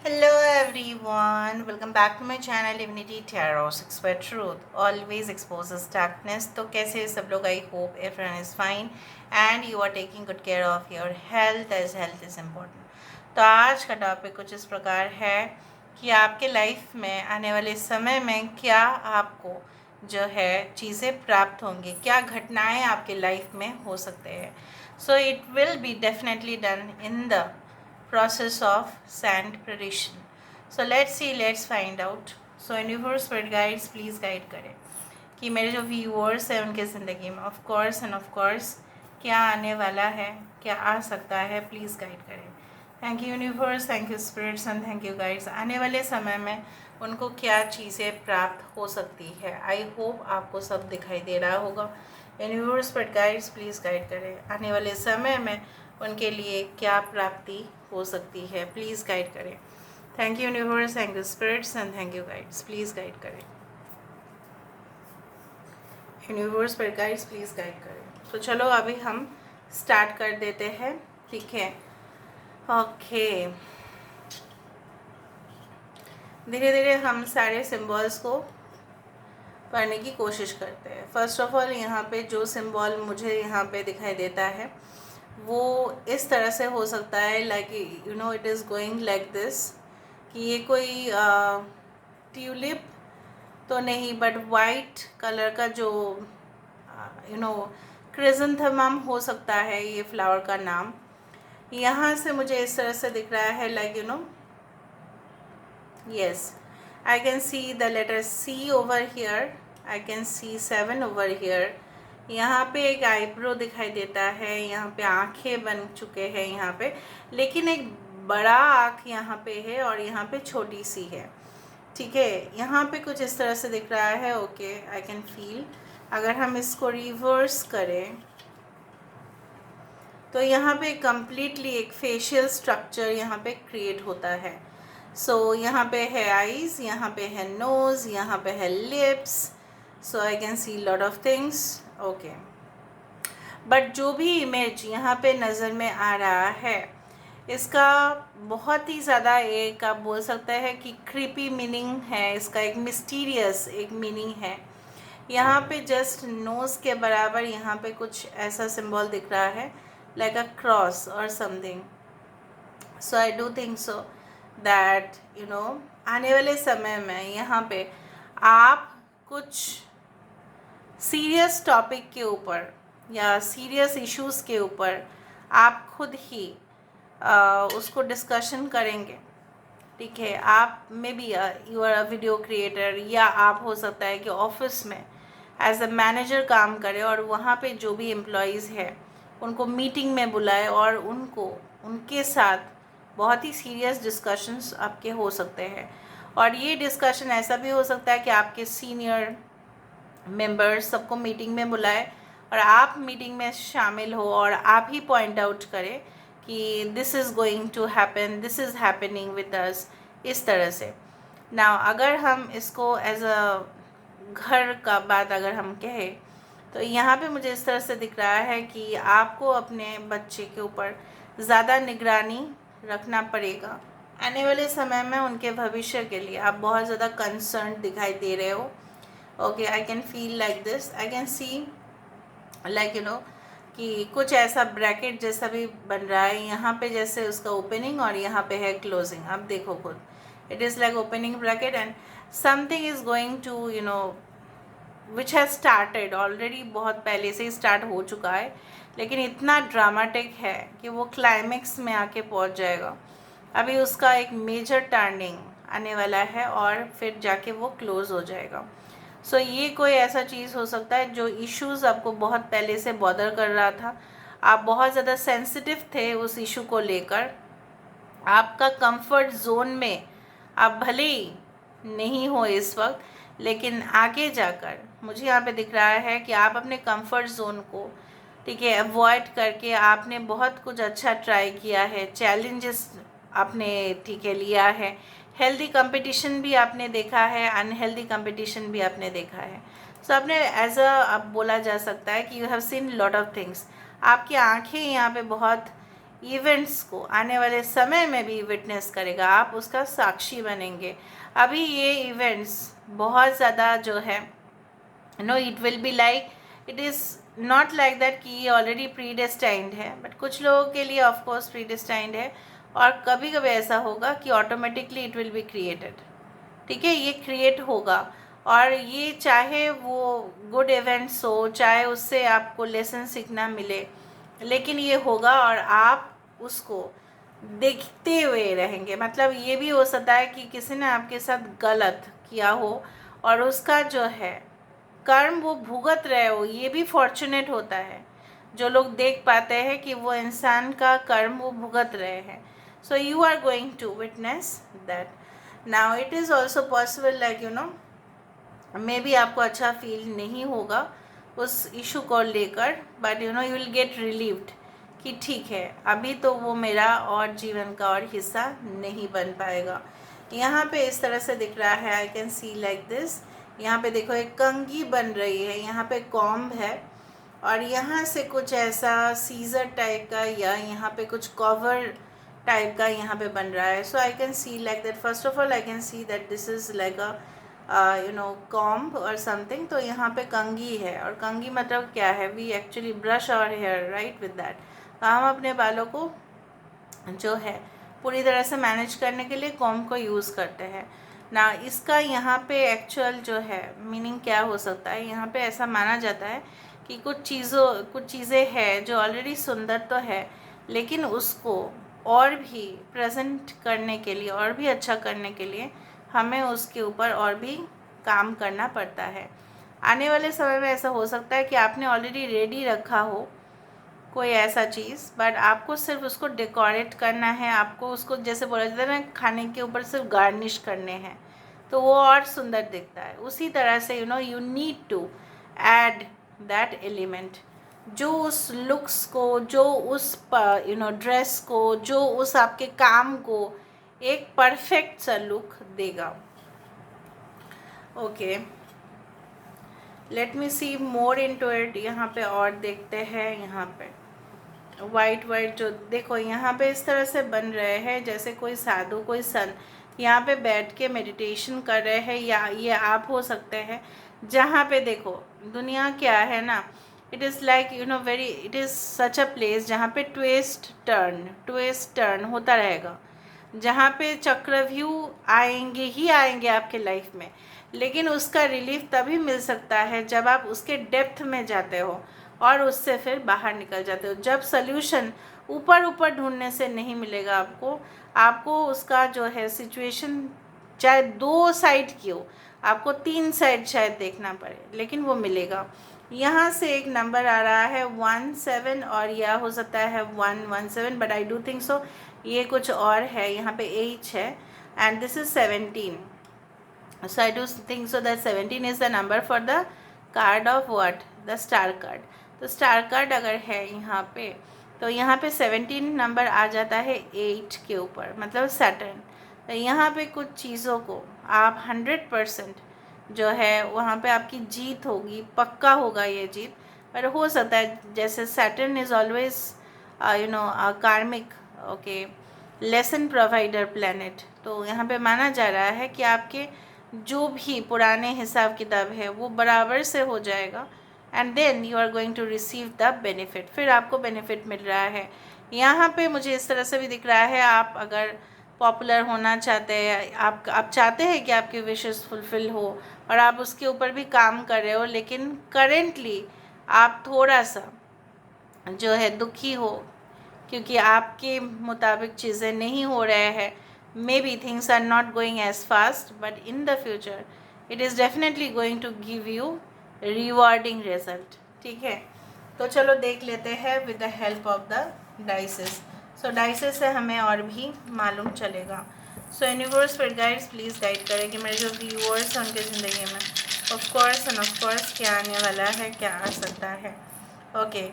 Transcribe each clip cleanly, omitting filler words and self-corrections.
Hello everyone, welcome back to my channel Divinity Tarot 6 by Truth always exposes darkness। तो कैसे हैं सब लोग? I hope everyone is fine and you are taking good care of your health as health is important। तो आज का topic कुछ इस प्रकार है कि आपके लाइफ में आने वाले समय में क्या आपको जो है चीज़ें प्राप्त होंगी, क्या घटनाएं आपके लाइफ में हो सकते हैं। So it will be definitely done in the process of sand preparation। So let's see, let's find out। So universe spirit guides please guide करें कि मेरे जो व्यूअर्स हैं उनके ज़िंदगी में of course and of course क्या आने वाला है, क्या आ सकता है, प्लीज़ गाइड करें। Thank you universe, thank you spirits and thank you guides. आने वाले समय में उनको क्या चीज़ें प्राप्त हो सकती है। आई होप आपको सब दिखाई दे रहा होगा। Universe spirit guides please guide करें आने वाले समय में उनके लिए क्या प्राप्ति हो सकती है, प्लीज़ गाइड करें। Thank you universe, thank you spirits and thank you guides, please guide करें। यूनिवर्स पर गाइड्स प्लीज़ गाइड करें। तो चलो अभी हम स्टार्ट कर देते हैं, ठीक है? ओके, धीरे धीरे हम सारे सिंबल्स को पढ़ने की कोशिश करते हैं। फर्स्ट ऑफ ऑल यहाँ पे जो सिंबल मुझे यहाँ पे दिखाई देता है वो इस तरह से हो सकता है, like you know it is going like this, कि ये कोई ट्यूलिप तो नहीं बट वाइट कलर का जो क्रिजेंथेमम हो सकता है ये फ्लावर का नाम। यहाँ से मुझे इस तरह से दिख रहा है, like yes, I can see the letter C over here, I can see 7 over here। यहाँ पे एक आईब्रो दिखाई देता है, यहाँ पे आँखें बन चुके हैं यहाँ पे, लेकिन एक बड़ा आँख यहाँ पे है और यहाँ पे छोटी सी है, ठीक है? यहाँ पे कुछ इस तरह से दिख रहा है। Okay, I can feel. अगर हम इसको रिवर्स करें तो यहाँ पे कम्प्लीटली एक फेशियल स्ट्रक्चर यहाँ पे क्रिएट होता है। सो यहाँ पे है आईज, यहाँ पे है नोज़, यहाँ पे है lips. So I can see lot of things. Okay, but जो भी इमेज यहाँ पे नज़र में आ रहा है इसका बहुत ही ज़्यादा एक आप बोल सकते हैं कि क्रीपी मीनिंग है, इसका एक मिस्टीरियस एक मीनिंग है। यहाँ पे जस्ट नोज़ के बराबर यहाँ पे कुछ ऐसा सिंबल दिख रहा है, लाइक अ क्रॉस और something. So I do think so that आने वाले समय में यहाँ पे आप कुछ सीरियस टॉपिक के ऊपर या सीरियस इश्यूज़ के ऊपर आप खुद ही उसको डिस्कशन करेंगे, ठीक है? आप maybe you are a video creator, या आप हो सकता है कि ऑफिस में एज अ मैनेजर काम करें और वहाँ पे जो भी एम्प्लॉयज़ है उनको मीटिंग में बुलाए और उनके साथ बहुत ही सीरियस डिस्कशंस आपके हो सकते हैं। और ये डिस्कशन ऐसा भी हो सकता है कि आपके सीनियर मेंबर्स सबको मीटिंग में बुलाए और आप मीटिंग में शामिल हो और आप ही पॉइंट आउट करें कि this is going to happen, this is happening with us, इस तरह से। नाउ अगर हम इसको एज अ घर का बात अगर हम कहें तो यहाँ पे मुझे इस तरह से दिख रहा है कि आपको अपने बच्चे के ऊपर ज़्यादा निगरानी रखना पड़ेगा। आने वाले समय में उनके भविष्य के लिए आप बहुत ज़्यादा कंसर्न दिखाई दे रहे हो। Okay, I can feel like this, I can see like कि कुछ ऐसा ब्रैकेट जैसा भी बन रहा है यहाँ पे, जैसे उसका ओपनिंग और यहाँ पे है क्लोजिंग। आप देखो खुद, it is like opening bracket and something is going to which has started already, बहुत पहले से ही स्टार्ट हो चुका है, लेकिन इतना ड्रामेटिक है कि वो क्लाइमेक्स में आके पहुँच जाएगा। अभी उसका एक मेजर टर्निंग आने वाला है और फिर जाके वो क्लोज़ हो जाएगा। सो ये कोई ऐसा चीज़ हो सकता है जो इश्यूज़ आपको बहुत पहले से बॉदर कर रहा था, आप बहुत ज़्यादा सेंसिटिव थे उस इशू को लेकर, आपका कंफर्ट जोन में आप भले ही नहीं हो इस वक्त, लेकिन आगे जाकर मुझे यहाँ पे दिख रहा है कि आप अपने कंफर्ट जोन को, ठीक है, अवॉइड करके आपने बहुत कुछ अच्छा ट्राई किया है, चैलेंजेस आपने, ठीक है, लिया है, हेल्दी कंपटीशन भी आपने देखा है, अनहेल्दी कंपटीशन भी आपने देखा है। सो आपने एज अ, अब बोला जा सकता है कि you have seen lot of things. आपकी आंखें यहाँ पे बहुत इवेंट्स को आने वाले समय में भी विटनेस करेगा, आप उसका साक्षी बनेंगे। अभी ये इवेंट्स बहुत ज़्यादा जो है it will be like, it is not like that कि ये ऑलरेडी प्रीडेस्टाइंड है, बट कुछ लोगों के लिए ऑफ कोर्स प्रीडेस्टाइंड है, और कभी कभी ऐसा होगा कि automatically it will be created. ठीक है, ये क्रिएट होगा, और ये चाहे वो गुड इवेंट्स हो, चाहे उससे आपको लेसन सीखना मिले, लेकिन ये होगा और आप उसको देखते हुए रहेंगे। मतलब ये भी हो सकता है कि किसी ने आपके साथ गलत किया हो और उसका जो है कर्म वो भुगत रहे हो, ये भी फॉर्चुनेट होता है जो लोग देख पाते हैं कि वो इंसान का कर्म वो भुगत रहे हैं। So you are going to witness that. Now it is also possible like maybe आपको अच्छा फील नहीं होगा उस इशू को लेकर, but you will get relieved कि ठीक है, अभी तो वो मेरा और जीवन का और हिस्सा नहीं बन पाएगा। यहाँ पे इस तरह से दिख रहा है, आई कैन सी लाइक दिस। यहाँ पे देखो एक कंघी बन रही है, यहाँ पे कॉम्ब है, और यहाँ से कुछ ऐसा सीजर टाइप का या यहाँ पे कुछ कवर टाइप का यहाँ पे बन रहा है। So I can see like that, first of all I can see that this is like a comb or something. तो यहाँ पे कंघी है, और कंघी मतलब क्या है, we actually brush our hair right with that. तो हम अपने बालों को जो है पूरी तरह से मैनेज करने के लिए कॉम्ब को यूज़ करते हैं ना। इसका यहाँ पे एक्चुअल जो है मीनिंग क्या हो सकता है, यहाँ पे ऐसा माना जाता है कि कुछ चीज़ें हैं जो ऑलरेडी सुंदर तो है, लेकिन उसको और भी प्रेजेंट करने के लिए, और भी अच्छा करने के लिए हमें उसके ऊपर और भी काम करना पड़ता है। आने वाले समय में ऐसा हो सकता है कि आपने ऑलरेडी रेडी रखा हो कोई ऐसा चीज़, बट आपको सिर्फ उसको डेकोरेट करना है, आपको उसको जैसे बोला जाता है ना, खाने के ऊपर सिर्फ गार्निश करने हैं तो वो और सुंदर दिखता है। उसी तरह से you need to add that element जो उस लुक्स को, जो उस ड्रेस को, जो उस आपके काम को एक परफेक्ट सा लुक देगा। Okay, let me see more into it. यहाँ पे और देखते हैं, यहाँ पे वाइट जो देखो यहाँ पे इस तरह से बन रहे हैं जैसे कोई साधु, कोई संत यहाँ पे बैठ के मेडिटेशन कर रहे हैं, या ये आप हो सकते हैं। जहाँ पे देखो दुनिया क्या है ना, it is like very, it is such a place जहाँ पे ट्विस्ट टर्न होता रहेगा, जहाँ पे चक्रव्यूह आएंगे ही आएंगे आपके लाइफ में, लेकिन उसका रिलीफ तभी मिल सकता है जब आप उसके डेप्थ में जाते हो और उससे फिर बाहर निकल जाते हो। जब सल्यूशन ऊपर ऊपर ढूंढने से नहीं मिलेगा आपको उसका जो है सिचुएशन, चाहे 2 साइड की हो, आपको 3 साइड शायद देखना पड़े, लेकिन वो मिलेगा। यहाँ से एक नंबर आ रहा है 17, और यह हो सकता है 117, but I do think so ये कुछ और है। यहाँ पे H है and this is 17, so I do think so that 17 is the number for the card of what, the star card। तो स्टार कार्ड अगर है यहाँ पे, तो यहाँ पे 17 नंबर आ जाता है 8 के ऊपर, मतलब सैटर्न। तो यहाँ पे कुछ चीज़ों को आप 100% जो है वहाँ पे आपकी जीत होगी, पक्का होगा ये जीत। पर हो सकता है जैसे सैटर्न इज़ ऑलवेज कार्मिक, ओके, लेसन प्रोवाइडर प्लैनेट। तो यहाँ पे माना जा रहा है कि आपके जो भी पुराने हिसाब किताब है वो बराबर से हो जाएगा, and then you are going to receive the benefit. फिर आपको बेनिफिट मिल रहा है। यहाँ पे मुझे इस तरह से भी दिख रहा है, आप अगर पॉपुलर होना चाहते हैं, आप चाहते हैं कि आपकी विशेस फुलफ़िल हो और आप उसके ऊपर भी काम कर रहे हो, लेकिन करेंटली आप थोड़ा सा जो है दुखी हो क्योंकि आपके मुताबिक चीज़ें नहीं हो रहे हैं। Maybe things are not going as fast, but in the future it is definitely going to give you rewarding result. ठीक है, तो चलो देख लेते हैं with the help of the dices. So dices से हमें और भी मालूम चलेगा। सो यूनिवर्स फिर गाइड्स प्लीज़ गाइड करें कि मेरे जो व्यूअर्स हैं उनकी ज़िंदगी में ऑफ कोर्स क्या आने वाला है, क्या आ सकता है। Okay,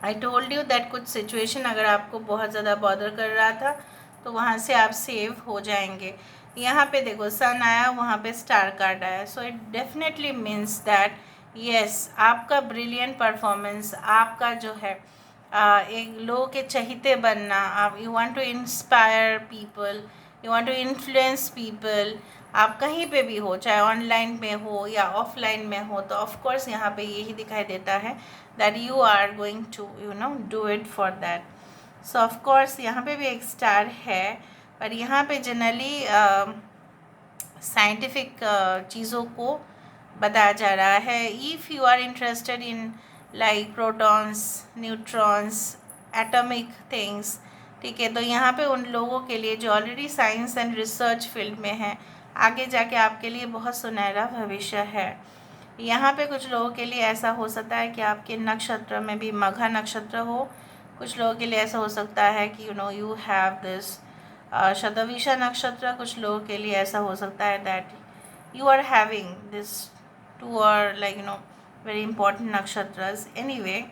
I told you that कुछ सिचुएशन अगर आपको बहुत ज़्यादा बॉदर कर रहा था तो वहाँ से आप सेव हो जाएंगे। यहाँ पे देखो सन आया, वहाँ पे स्टार कार्ड आया, so it definitely means that yes, आपका ब्रिलियंट परफॉर्मेंस, आपका जो है एक लोगों के चहीते बनना, आप you want to inspire people, you want to influence people, आप कहीं पे भी हो, चाहे ऑनलाइन में हो या ऑफलाइन में हो, तो ऑफ कोर्स यहाँ पे यही दिखाई देता है that you are going to do it for that. So of course यहाँ पे भी एक स्टार है, पर यहाँ पे जनरली साइंटिफिक चीज़ों को बताया जा रहा है। If you are interested in like protons, neutrons, atomic things, ठीक है, तो यहाँ पे उन लोगों के लिए जो already science and research field में हैं, आगे जाके आपके लिए बहुत सुनहरा भविष्य है। यहाँ पे कुछ लोगों के लिए ऐसा हो सकता है कि आपके नक्षत्र में भी मघा नक्षत्र हो, कुछ लोगों के लिए ऐसा हो सकता है कि यू हैव दिस शतभिषा नक्षत्र, कुछ लोगों के लिए ऐसा हो सकता है that you are having this too और like very important nakshatras. Anyway,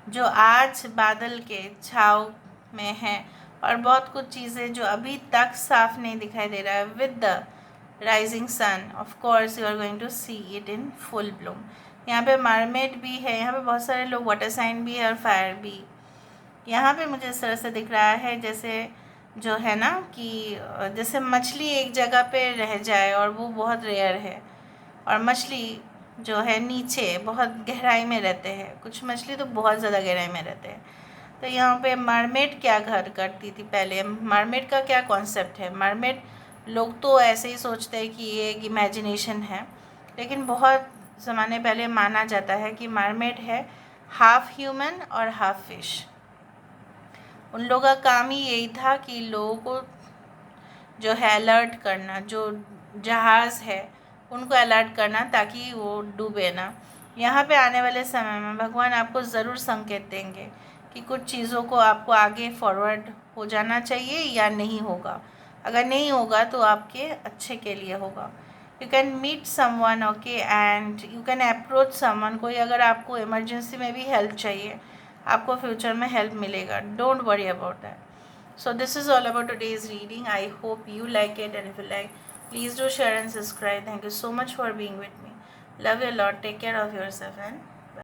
जो आज बादल के छाव में है और बहुत कुछ चीज़ें जो अभी तक साफ नहीं दिखाई दे रहा है, with the rising sun of course you are going to see it in full bloom. यहाँ पे मरमेड भी है, यहाँ पे बहुत सारे लोग, वाटर साइन भी है और फायर भी। यहाँ पे मुझे इस तरह से दिख रहा है जैसे जो है ना कि जैसे मछली एक जगह पे रह जाए और वो बहुत रेयर है, और मछली जो है नीचे बहुत गहराई में रहते हैं, कुछ मछली तो बहुत ज़्यादा गहराई में रहते हैं। तो यहाँ पे मरमेड क्या घर करती थी पहले, मरमेड का क्या कॉन्सेप्ट है? मरमेड लोग तो ऐसे ही सोचते हैं कि ये एक इमेजिनेशन है, लेकिन बहुत ज़माने पहले माना जाता है कि मरमेड है हाफ ह्यूमन और हाफ फिश। उन लोगों का काम ही यही था कि लोगों को जो है अलर्ट करना, जो जहाज़ है उनको अलर्ट करना ताकि वो डूबे ना। यहाँ पे आने वाले समय में भगवान आपको ज़रूर संकेत देंगे कि कुछ चीज़ों को आपको आगे फॉरवर्ड हो जाना चाहिए या नहीं होगा। अगर नहीं होगा तो आपके अच्छे के लिए होगा। You can meet someone, okay, and you can approach someone. कोई अगर आपको इमरजेंसी में भी हेल्प चाहिए, आपको फ्यूचर में हेल्प मिलेगा। Don't worry about that. So this is all about today's reading. I hope you like it, and if you like, please do share and subscribe. Thank you so much for being with me. Love you a lot. Take care of yourself and